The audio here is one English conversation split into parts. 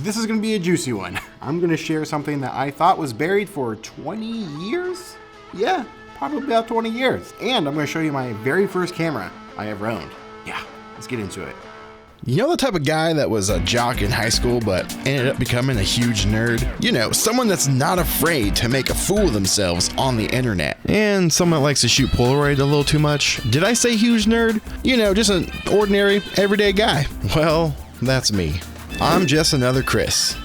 This is gonna be a juicy one. I'm gonna share something that I thought was buried for 20 years? Yeah, probably about 20 years. And I'm gonna show you my very first camera I ever owned. Yeah, let's get into it. You know the type of guy that was a jock in high school but ended up becoming a huge nerd? You know, someone that's not afraid to make a fool of themselves on the internet. And someone that likes to shoot Polaroid a little too much. Did I say huge nerd? You know, just an ordinary, everyday guy. Well, that's me. I'm just another Chris.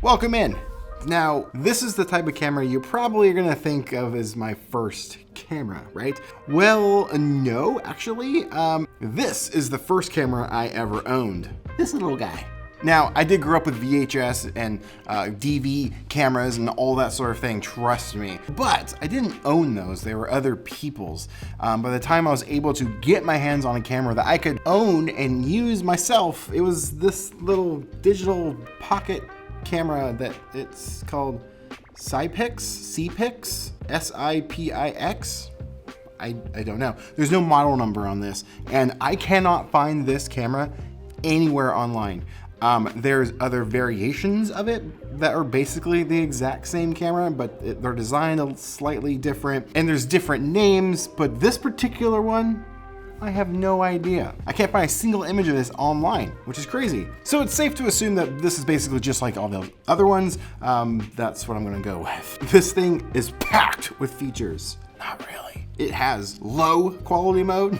Welcome in. Now, this is the type of camera you probably are gonna think of as my first camera, right? Well, no, actually. This is the first camera I ever owned. This little guy. Now, I did grow up with VHS and DV cameras and all that sort of thing, trust me. But I didn't own those, they were other people's. By the time I was able to get my hands on a camera that I could own and use myself, it was this little digital pocket camera that it's called SiPix, S-I-P-I-X. I don't know. There's no model number on this, and I cannot find this camera anywhere online. There's other variations of it that are basically the exact same camera, but they're designed slightly different, and there's different names, but this particular one, I have no idea. I can't find a single image of this online, which is crazy. So it's safe to assume that this is basically just like all the other ones. That's what I'm gonna go with. This thing is packed with features. Not really. It has low quality mode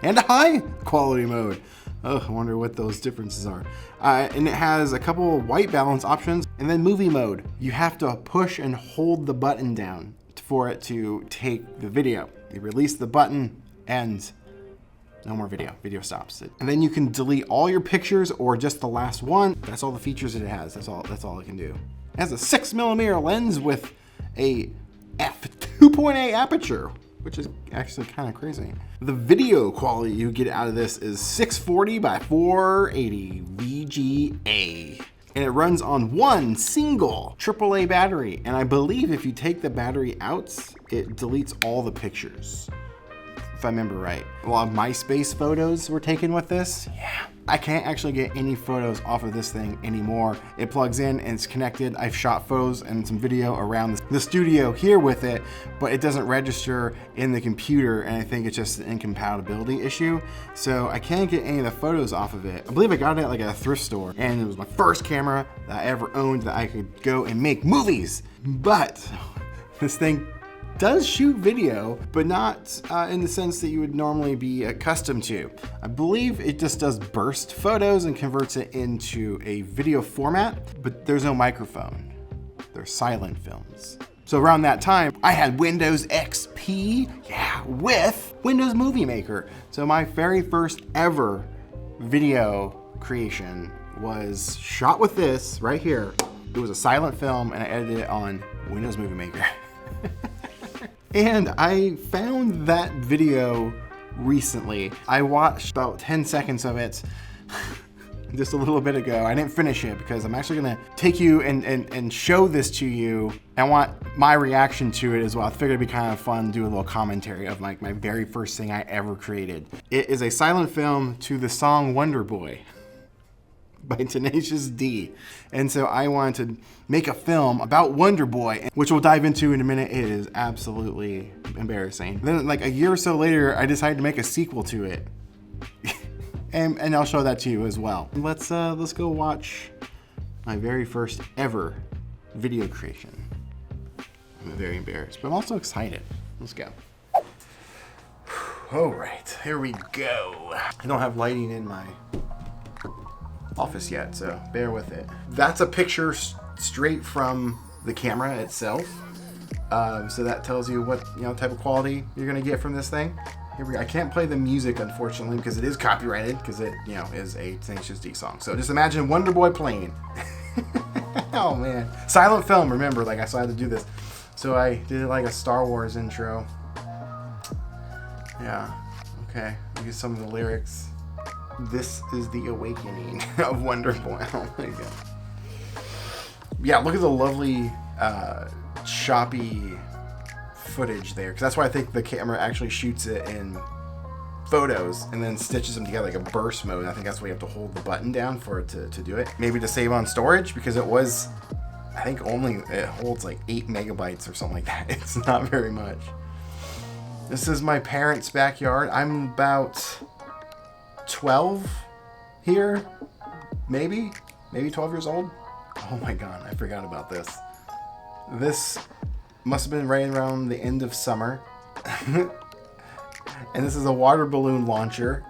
and a high quality mode. Oh, I wonder what those differences are. And it has a couple of white balance options, and then movie mode. You have to push and hold the button down for it to take the video. You release the button and no more video. Video stops. And then you can delete all your pictures or just the last one. That's all the features it has. That's all it can do. It has a 6mm lens with a f2.8 aperture, which is actually kind of crazy. The video quality you get out of this is 640 by 480 VGA. And it runs on one single AAA battery. And I believe if you take the battery out, it deletes all the pictures, if I remember right. A lot of Myspace photos were taken with this. Yeah. I can't actually get any photos off of this thing anymore. It plugs in and it's connected. I've shot photos and some video around the studio here with it, but it doesn't register in the computer, and I think it's just an incompatibility issue. So I can't get any of the photos off of it. I believe I got it at like a thrift store, and it was my first camera that I ever owned that I could go and make movies. But this thing does shoot video, but not in the sense that you would normally be accustomed to. I believe it just does burst photos and converts it into a video format, but there's no microphone. They're silent films. So around that time, I had Windows XP, yeah, with Windows Movie Maker. So my very first ever video creation was shot with this right here. It was a silent film, and I edited it on Windows Movie Maker. And I found that video recently. I watched about 10 seconds of it just a little bit ago. I didn't finish it because I'm actually gonna take you and show this to you. I want my reaction to it as well. I figured it'd be kind of fun to do a little commentary of like my very first thing I ever created. It is a silent film to the song Wonder Boy by Tenacious D. And so I wanted to make a film about Wonder Boy, which we'll dive into in a minute. It is absolutely embarrassing. Then like a year or so later, I decided to make a sequel to it. and I'll show that to you as well. Let's go watch my very first ever video creation. I'm very embarrassed, but I'm also excited. Let's go. All right, here we go. I don't have lighting in my office yet, so bear with it. That's a picture straight from the camera itself. So that tells you what type of quality you're gonna get from this thing. Here we go. I can't play the music unfortunately because it is copyrighted because it is a Tenacious D song. So just imagine Wonder Boy playing. Oh man, silent film. Remember, like I had to do this. So I did it like a Star Wars intro. Yeah. Okay. Use some of the lyrics. This is the awakening of Wonder Boy. Oh my god. Yeah, look at the lovely choppy footage there, because that's why I think the camera actually shoots it in photos and then stitches them together like a burst mode. I think that's why you have to hold the button down for it to do it. Maybe to save on storage, because it was, I think it holds like 8 megabytes or something like that. It's not very much. This is my parents' backyard. I'm about 12 here, maybe 12 years old. Oh my God, I forgot about this. This must have been right around the end of summer. And this is a water balloon launcher.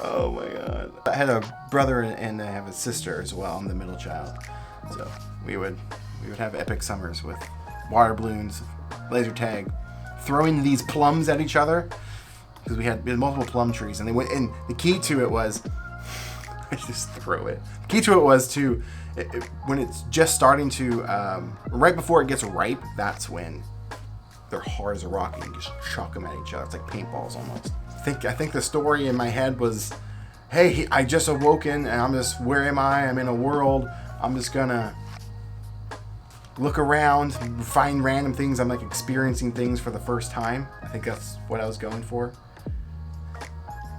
Oh my God. I had a brother and I have a sister as well. I'm the middle child. So we would have epic summers with water balloons, laser tag, throwing these plums at each other. Because we had multiple plum trees, and and the key to it was, I just throw it. The key to it was to, when it's just starting to, right before it gets ripe, that's when they're hard as a rock and you just chuck them at each other. It's like paintballs almost. I think the story in my head was, hey, I just awoken and where am I? I'm in a world. I'm just gonna look around, find random things. I'm like experiencing things for the first time. I think that's what I was going for.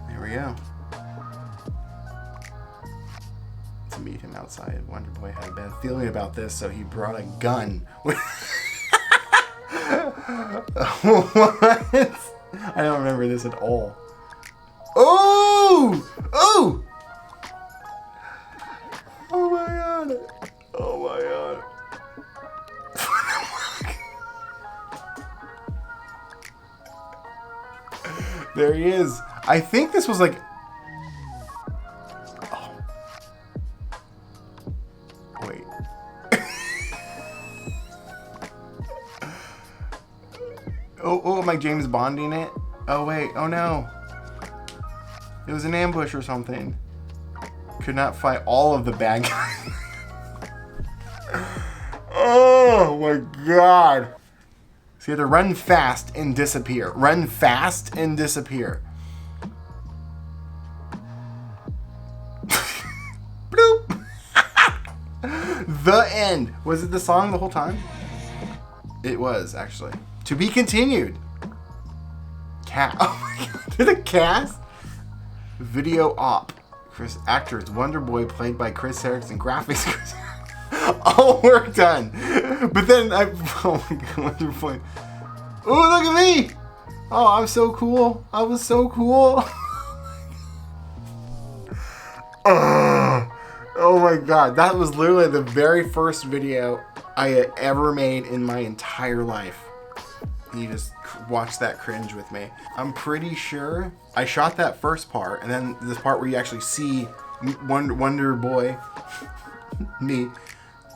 There we go. To meet him outside, Wonderboy had a bad feeling about this, so he brought a gun. What? I don't remember this at all. Oh! Oh! Oh my God! Oh my God! There he is. I think this was like... Oh. Wait. Oh, am I James Bonding it? Oh wait, oh no. It was an ambush or something. Could not fight all of the bad guys. Oh my God. So you have to run fast and disappear. Run fast and disappear. Bloop. The end. Was it the song the whole time? It was, actually. To be continued. Oh my God. To the cast. Video op. Actors. Wonderboy played by Chris Erickson. Graphics. All work done. But then oh my God, Wonderboy. Oh, look at me. Oh, I'm so cool. I was so cool. Oh my God. That was literally the very first video I had ever made in my entire life. You just watch that cringe with me. I'm pretty sure I shot that first part, and then this part where you actually see Wonder Boy, me,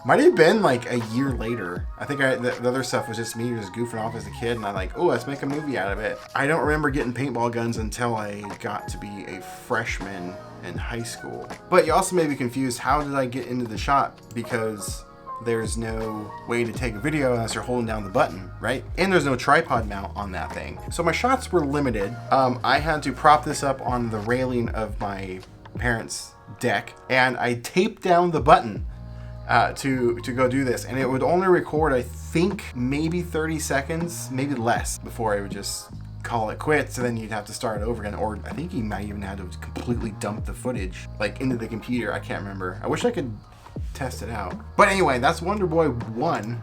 might have been like a year later. I think the other stuff was just me just goofing off as a kid, and I'm like, oh, let's make a movie out of it. I don't remember getting paintball guns until I got to be a freshman in high school. But you also may be confused, how did I get into the shot? Because there's no way to take a video unless you're holding down the button, right? And there's no tripod mount on that thing. So my shots were limited. I had to prop this up on the railing of my parents' deck, and I taped down the button to go do this. And it would only record, I think, maybe 30 seconds, maybe less, before I would just call it quits, and then you'd have to start over again. Or I think he might even have to completely dump the footage like into the computer. I can't remember. I wish I could test it out. But anyway, that's Wonderboy 1.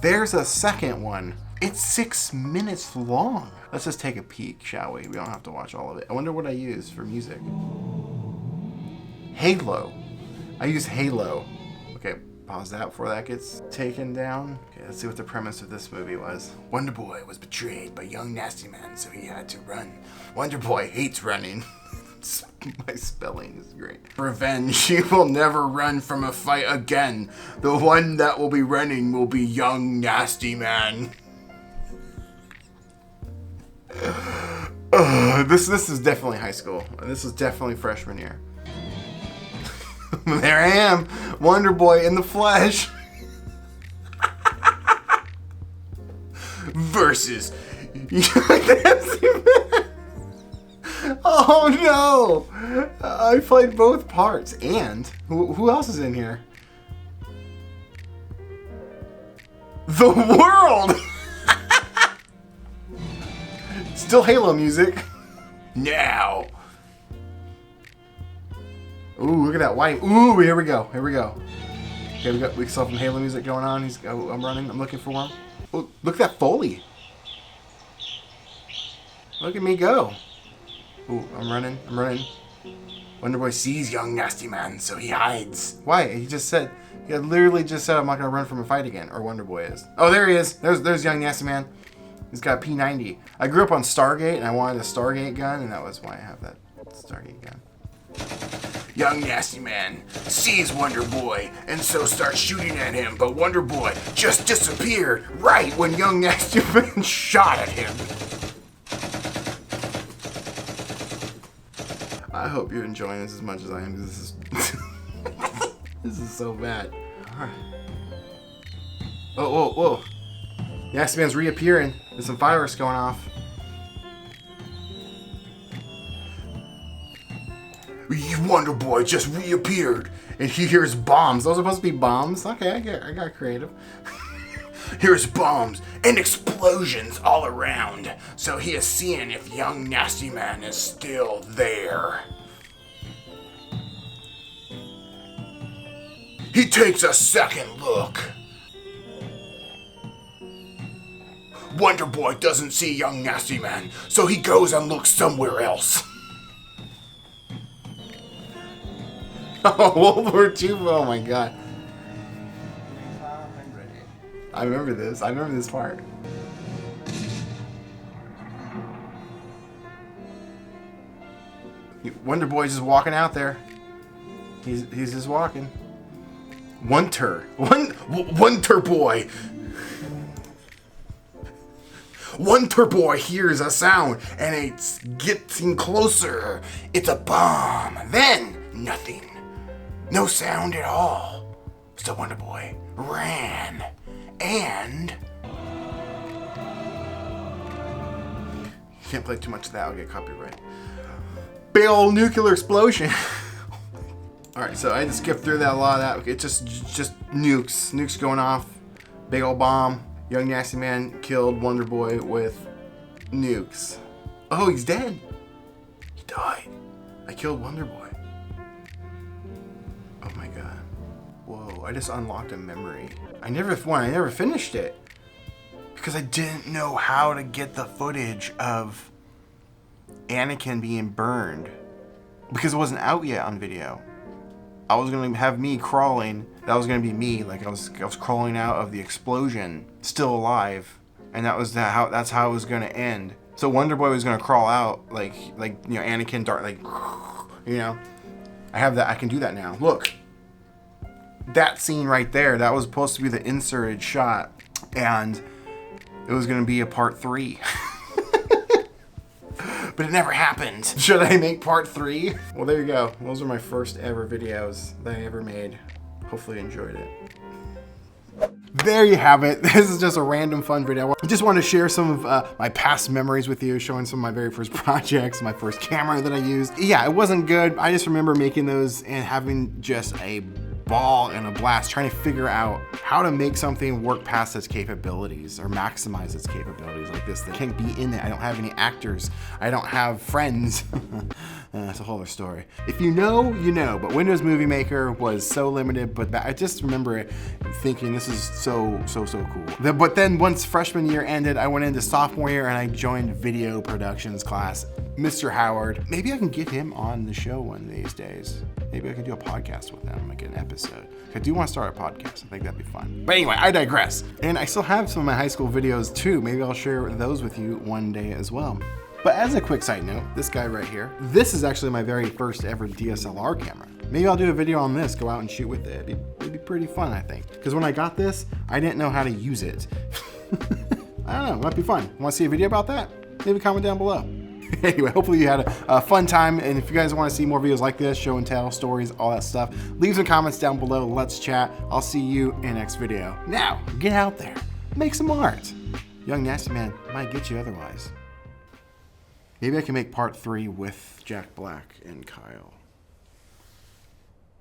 There's a second one. It's 6 minutes long. Let's just take a peek, shall we? We don't have to watch all of it. I wonder what I use for music. Halo. I use Halo. Okay, pause that before that gets taken down. Okay, let's see what the premise of this movie was. Wonderboy was betrayed by young nasty man, so he had to run. Wonderboy hates running. My spelling is great. Revenge. He will never run from a fight again. The one that will be running will be young nasty man. This is definitely high school. This is definitely freshman year. There I am, Wonderboy in the flesh. Versus nasty man. Oh no! I played both parts. And who else is in here? The world! Still Halo music. Now. Ooh, look at that white. Ooh, here we go. Here we go. Okay, we saw some Halo music going on. I'm running. I'm looking for him. Oh, look at that Foley. Look at me go. Ooh, I'm running. I'm running. Wonderboy sees young nasty man, so he hides. Why? He literally just said I'm not gonna run from a fight again. Or Wonderboy is. Oh, there he is. There's young nasty man. He's got a P90. I grew up on Stargate, and I wanted a Stargate gun, and that was why I have that Stargate gun. Young nasty man sees Wonderboy, and so starts shooting at him, but Wonderboy just disappeared right when young nasty man shot at him. I hope you're enjoying this as much as I am. This is this is so bad. All right. Oh, whoa, whoa. The nasty man's reappearing. There's some fireworks going off. Wonderboy just reappeared, and he hears bombs. Those are supposed to be bombs? Okay, I got creative. Here's bombs and explosions all around, so he is seeing if young nasty man is still there. He takes a second look. Wonderboy doesn't see young nasty man, so he goes and looks somewhere else. Oh, World War II, oh my god. I remember this. I remember this part. Wonderboy's just walking out there. He's just walking. Wonderboy. Wonderboy hears a sound and it's getting closer. It's a bomb. Then nothing. No sound at all. So Wonderboy ran. And can't play too much of that, I'll get copyright. Big old nuclear explosion. Alright, so I just skipped through that, a lot of that. It's just nukes. Nukes going off. Big old bomb. Young nasty man killed Wonderboy with nukes. Oh, he's dead. He died. I killed Wonderboy. Oh my god. Whoa, I just unlocked a memory. I never finished it because I didn't know how to get the footage of Anakin being burned because it wasn't out yet on video. I was gonna have me crawling. That was gonna be me, like I was crawling out of the explosion, still alive, and that's how it was gonna end. So Wonderboy was gonna crawl out like you know, Anakin Darth, like, you know. I have that. I can do that now. Look. That scene right there, that was supposed to be the inserted shot, and it was going to be a part 3. But it never happened. Should I make part 3? Well, there you go. Those are my first ever videos that I ever made. Hopefully you enjoyed it. There you have it. This is just a random fun video. I just want to share some of my past memories with you, showing some of my very first projects, my first camera that I used. Yeah, it wasn't good. I just remember making those and having just a ball and a blast trying to figure out how to make something work past its capabilities or maximize its capabilities like this. They can't be in it. I don't have any actors. I don't have friends. That's a whole other story. If you know, you know, but Windows Movie Maker was so limited, but I just remember it thinking this is so cool. But then once freshman year ended, I went into sophomore year and I joined video productions class. Mr. Howard, maybe I can get him on the show one of these days. Maybe I can do a podcast with him, like an episode. I do want to start a podcast. I think that'd be fun. But anyway, I digress. And I still have some of my high school videos too. Maybe I'll share those with you one day as well. But as a quick side note, this guy right here, this is actually my very first ever DSLR camera. Maybe I'll do a video on this, go out and shoot with it. It'd be pretty fun, I think. Because when I got this, I didn't know how to use it. I don't know, it might be fun. Want to see a video about that? Leave a comment down below. Anyway, hopefully you had a fun time, and if you guys want to see more videos like this, show and tell, stories, all that stuff, leave some comments down below. Let's chat. I'll see you in the next video. Now, get out there, make some art. Young Nasty Man might get you otherwise. Maybe I can make part 3 with Jack Black and Kyle.